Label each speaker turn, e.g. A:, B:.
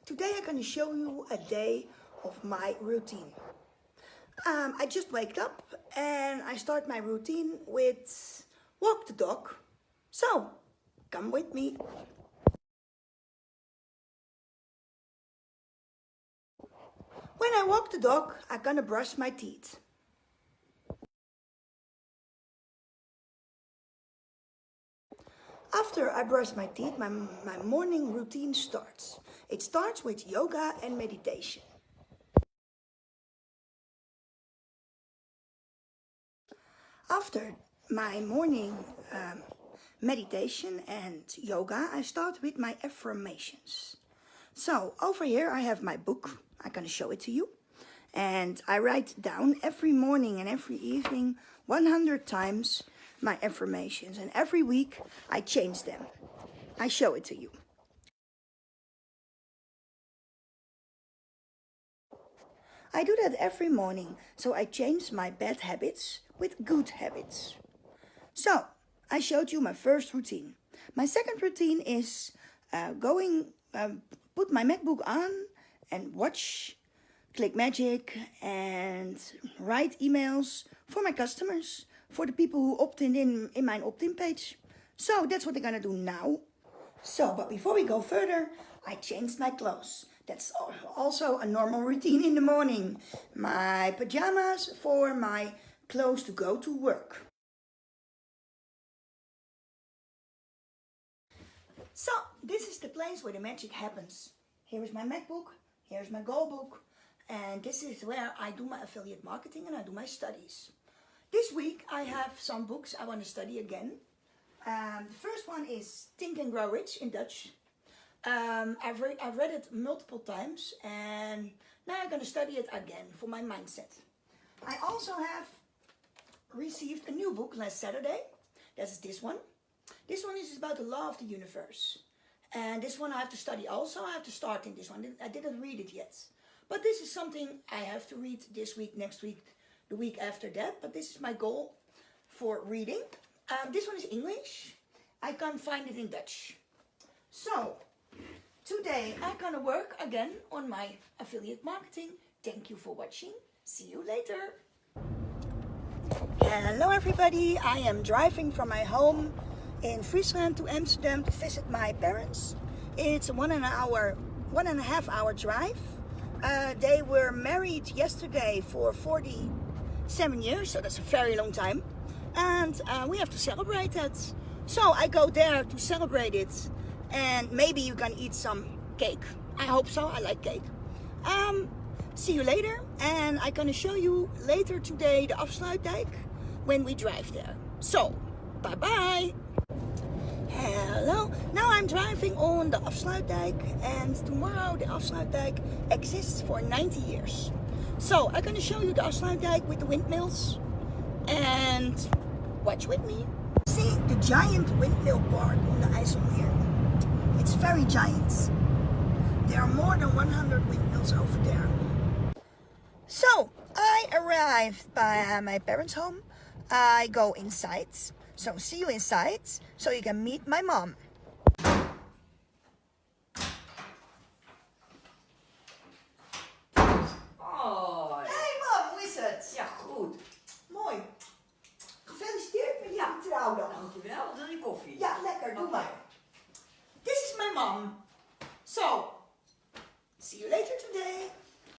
A: Today I'm going to show you a day of my routine. I just waked up and I start my routine with walk the dog. So, come with me. When I walk the dog, I'm gonna brush my teeth. After I brush my teeth, my morning routine starts. It starts with yoga and meditation. After my morning meditation and yoga, I start with my affirmations. So over here I have my book. I'm gonna show it to you. And I write down every morning and every evening 100 times my affirmations. And every week I change them. I show it to you. I do that every morning, so I change my bad habits with good habits. So, I showed you my first routine. My second routine is put my MacBook on and watch ClickMagick and write emails for my customers, for the people who opt in my opt-in page. So that's what I'm gonna do now. So, but before we go further, I changed my clothes. That's also a normal routine in the morning. My pajamas for my clothes to go to work. So, this is the place where the magic happens. Here is my MacBook, here's my goal book, and this is where I do my affiliate marketing and I do my studies. This week I have some books I want to study again. The first one is Think and Grow Rich in Dutch. I've read it multiple times and now I'm going to study it again for my mindset. I also have received a new book last Saturday. That's this one. This one is about the law of the universe. And this one I have to study also. I have to start in this one. I didn't read it yet. But this is something I have to read this week, next week, the week after that. But this is my goal for reading. This one is English. I can't find it in Dutch. So, today I'm gonna work again on my affiliate marketing. Thank you for watching. See you later. Hello everybody. I am driving from my home in Friesland to Amsterdam to visit my parents. It's a 1.5 hour drive. They were married yesterday for 47 years, so that's a very long time. And we have to celebrate that. So I go there to celebrate it. And maybe you can eat some cake. I hope so, I like cake. See you later. And I'm gonna show you later today the Afsluitdijk when we drive there. So, bye bye. Hello, now I'm driving on the Afsluitdijk and tomorrow the Afsluitdijk exists for 90 years. So I'm gonna show you the Afsluitdijk with the windmills and watch with me. See the giant windmill park on the IJsselmeer. It's very giant. There are more than 100 windmills over there. So I arrived by my parents' home. I go inside. So see you inside, so you can meet my mom.
B: Oh.
A: Hey mom, hoe is het?
B: Ja, goed.
A: Mooi. Gefeliciteerd met je trouwdag.
B: Dankjewel. Wil je koffie?
A: Ja, lekker, doe
B: Oké.
A: maar. This is my mom. So, see you later today.